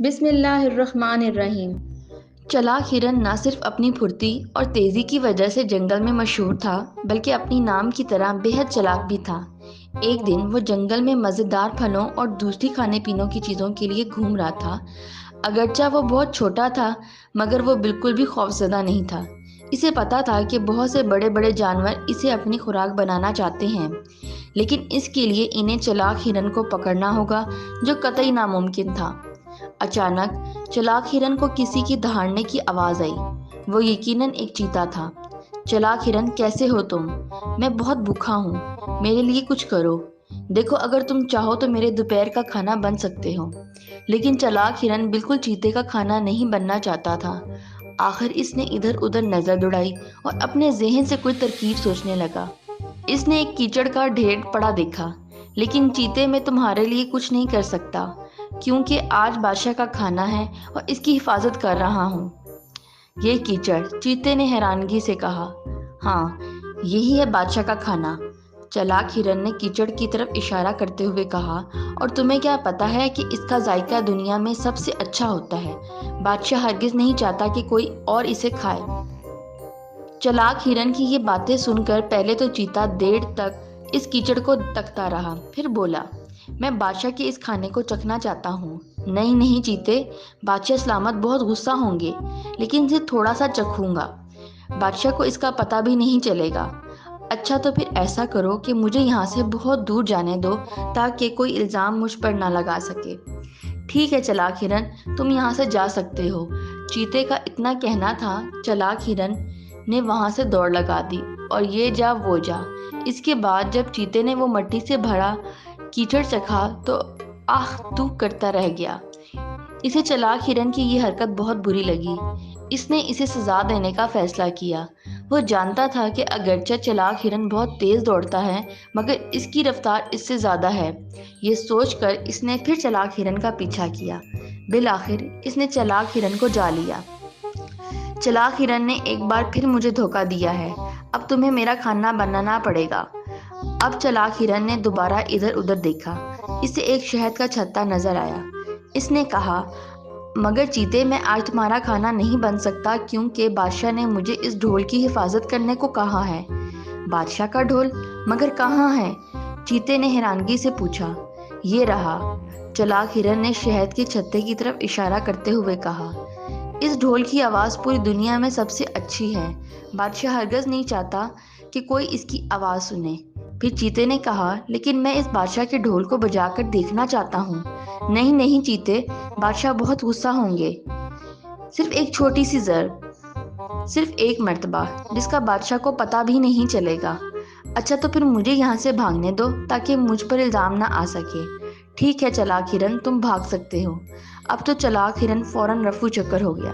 بسم اللہ الرحمن الرحیم۔ چلاک ہرن نہ صرف اپنی پھرتی اور تیزی کی وجہ سے جنگل میں مشہور تھا بلکہ اپنی نام کی طرح بے حد چلاک بھی تھا۔ ایک دن وہ جنگل میں مزیدار پھلوں اور دوسری کھانے پینے کی چیزوں کے لیے گھوم رہا تھا۔ اگرچہ وہ بہت چھوٹا تھا مگر وہ بالکل بھی خوفزدہ نہیں تھا۔ اسے پتا تھا کہ بہت سے بڑے بڑے جانور اسے اپنی خوراک بنانا چاہتے ہیں، لیکن اس کے لیے انہیں چلاک ہرن کو پکڑنا ہوگا، جو قطعی ناممکن تھا۔ اچانک چلاک ہرن کو کسی کی دہاڑنے کی آواز آئی۔ وہ یقیناً ایک چیتا تھا۔ چلاک ہرن، کیسے ہو تم؟ میں بہت بھوکا ہوں، میرے لیے کچھ کرو۔ دیکھو، اگر تم چاہو تو میرے دوپہر کا کھانا بن سکتے ہو۔ لیکن چلاک ہرن بالکل چیتے کا کھانا نہیں بننا چاہتا تھا۔ آخر اس نے ادھر ادھر نظر دوڑائی اور اپنے ذہن سے کوئی ترکیب سوچنے لگا۔ اس نے ایک کیچڑ کا ڈھیر پڑا دیکھا، لیکن چیتے، میں تمہارے لیے کچھ نہیں کر سکتا کیونکہ آج بادشاہ کا کھانا ہے اور اس کی حفاظت کر رہا ہوں۔ یہ کیچڑ؟ چیتے نے حیرانگی سے کہا۔ ہاں، یہی ہے بادشاہ کا کھانا، چلاک ہرن نے کیچڑ کی طرف اشارہ کرتے ہوئے کہا۔ اور تمہیں کیا پتا ہے کہ اس کا ذائقہ دنیا میں سب سے اچھا ہوتا ہے؟ بادشاہ ہرگز نہیں چاہتا کہ کوئی اور اسے کھائے۔ چلاک ہرن کی یہ باتیں سن کر پہلے تو چیتا دیر تک اس کیچڑ کو تکتا رہا، پھر بولا، میں بادشاہ کے اس کھانے کو چکھنا چاہتا ہوں۔ نہیں نہیں چیتے، بادشاہ سلامت بہت غصہ ہوں گے، لیکن اسے تھوڑا سا چکھوں گا، بادشاہ کو اس کا پتہ بھی نہیں چلے گا۔ اچھا، تو پھر ایسا کرو کہ مجھے یہاں سے بہت دور جانے دو تاکہ کوئی الزام مجھ پر نہ لگا سکے۔ ٹھیک ہے چلاک ہرن، تم یہاں سے جا سکتے ہو۔ چیتے کا اتنا کہنا تھا، چلاک ہرن نے وہاں سے دوڑ لگا دی اور یہ جا وہ جا۔ اس کے بعد جب چیتے نے وہ مٹی سے بھرا کیچڑ چکھا تو آہ تو کرتا رہ گیا۔ اسے چلاک ہرن کی یہ حرکت بہت بری لگی۔ اس نے اسے سزا دینے کا فیصلہ کیا۔ وہ جانتا تھا کہ اگرچہ چلاک ہرن بہت تیز دوڑتا ہے مگر اس کی رفتار اس سے زیادہ ہے۔ یہ سوچ کر اس نے پھر چلاک ہرن کا پیچھا کیا۔ بالآخر اس نے چلاک ہرن کو جا لیا۔ چلاک ہرن نے ایک بار پھر مجھے دھوکہ دیا ہے، اب تمہیں میرا کھانا بنانا پڑے گا۔ اب چلاک ہرن نے دوبارہ ادھر ادھر دیکھا۔ اسے ایک شہد کا چھتا نظر آیا۔ اس نے کہا، مگر چیتے، میں آج تمہارا کھانا نہیں بن سکتا کیونکہ بادشاہ نے مجھے اس ڈھول کی حفاظت کرنے کو کہا ہے۔ بادشاہ کا ڈھول؟ مگر کہاں ہے؟ چیتے نے حیرانگی سے پوچھا۔ یہ رہا، چلاک ہرن نے شہد کے چھتے کی طرف اشارہ کرتے ہوئے کہا۔ اس ڈھول کی آواز پوری دنیا میں سب سے اچھی ہے، بادشاہ ہرگز نہیں چاہتا کہ کوئی اس کی آواز سنے۔ پھر چیتے نے کہا، لیکن میں اس بادشاہ کے ڈھول کو بجا کر دیکھنا چاہتا ہوں۔ نہیں نہیں چیتے، بادشاہ بہت غصہ ہوں گے۔ صرف ایک چھوٹی سی ضرب، صرف ایک مرتبہ، جس کا بادشاہ کو پتہ بھی نہیں چلے گا۔ اچھا، تو پھر مجھے یہاں سے بھاگنے دو تاکہ مجھ پر الزام نہ آ سکے۔ ٹھیک ہے چلاک ہرن، تم بھاگ سکتے ہو۔ اب تو چلاک ہرن فوراً رفو چکر ہو گیا۔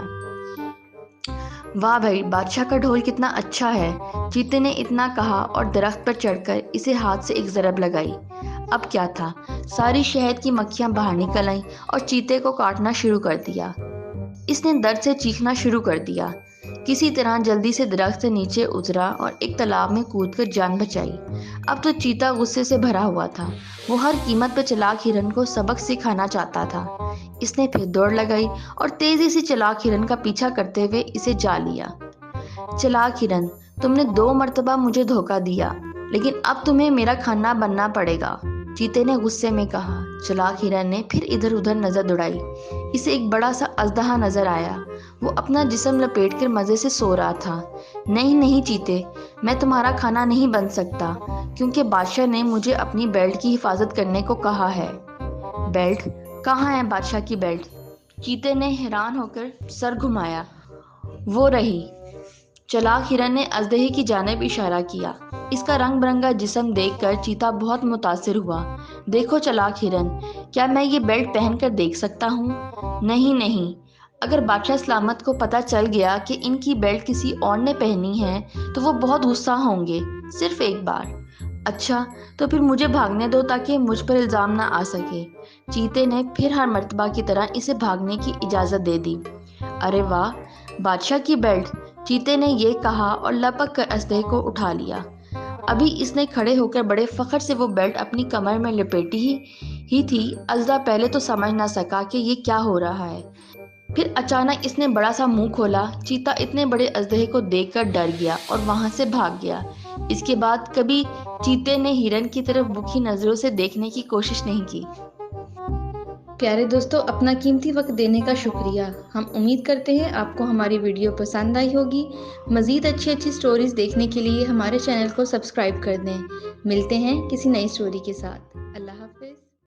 واہ بھائی، بادشاہ کا ڈھول کتنا اچھا ہے، چیتے نے اتنا کہا اور درخت پر چڑھ کر اسے ہاتھ سے ایک ضرب لگائی۔ اب کیا تھا، ساری شہد کی مکھیاں باہر نکل آئیں اور چیتے کو کاٹنا شروع کر دیا۔ اس نے درد سے چیخنا شروع کر دیا۔ کسی طرح جلدی سے درخت سے نیچے اترا اور ایک تالاب میں کود کر جان بچائی۔ اب تو چیتا غصے سے بھرا ہوا تھا۔ وہ ہر قیمت پہ چلاک ہرن کو سبق سکھانا چاہتا تھا۔ اس نے پھر دوڑ لگائی اور تیزی سے چلاک ہرن کا پیچھا کرتے ہوئے اسے جا لیا۔ چلاک ہرن، تم نے 2 مرتبہ مجھے دھوکہ دیا، لیکن اب تمہیں میرا کھانا بننا پڑے گا، چیتے نے غصے میں کہا۔ چلاک ہرن نے پھر ادھر ادھر نظر دوڑائی۔ اسے ایک بڑا سا اژدہا نظر آیا۔ وہ اپنا جسم لپیٹ کر مزے سے سو رہا تھا۔ نہیں نہیں چیتے، میں تمہارا کھانا نہیں بن سکتا کیونکہ بادشاہ نے مجھے اپنی بیلٹ کی حفاظت کرنے کو کہا ہے۔ بیلٹ؟ کہاں ہے بادشاہ کی بیلٹ؟ چیتے نے حیران ہو کر سر گھمایا۔ وہ رہی۔ چلاک ہرن نے اژدہے کی جانب اشارہ کیا۔ اس کا رنگ برنگا جسم دیکھ کر چیتا بہت متاثر ہوا۔ دیکھو چلاک ہرن، کیا میں یہ بیلٹ پہن کر دیکھ سکتا ہوں؟ نہیں نہیں، اگر بادشاہ سلامت کو پتہ چل گیا کہ ان کی بیلٹ کسی اور نے پہنی ہے تو وہ بہت غصہ ہوں گے۔ صرف ایک بار۔ اچھا، تو پھر مجھے بھاگنے دو تاکہ مجھ پر الزام نہ آ سکے۔ چیتے نے پھر ہر مرتبہ کی طرح اسے بھاگنے کی اجازت دے دی۔ ارے واہ، بادشاہ کی بیلٹ! چیتے نے یہ کہا اور لپک کر اژدہے کو اٹھا لیا۔ ابھی اس نے کھڑے ہو کر بڑے فخر سے وہ بیلٹ اپنی کمر میں لپیٹی ہی ہی تھی، اژدھا پہلے تو سمجھ نہ سکا کہ یہ کیا ہو رہا ہے۔ پھر اچانک اس نے بڑا سا منہ کھولا۔ چیتا اتنے بڑے اژدہے کو دیکھ کر ڈر گیا اور وہاں سے بھاگ گیا۔ اس کے بعد کبھی چیتے نے ہرن کی طرف بکھی نظروں سے دیکھنے کی کوشش نہیں کی۔ پیارے دوستو، اپنا قیمتی وقت دینے کا شکریہ۔ ہم امید کرتے ہیں آپ کو ہماری ویڈیو پسند آئی ہوگی۔ مزید اچھی سٹوریز دیکھنے کے لیے ہمارے چینل کو سبسکرائب کر دیں۔ ملتے ہیں کسی نئی سٹوری کے ساتھ۔ اللہ حافظ۔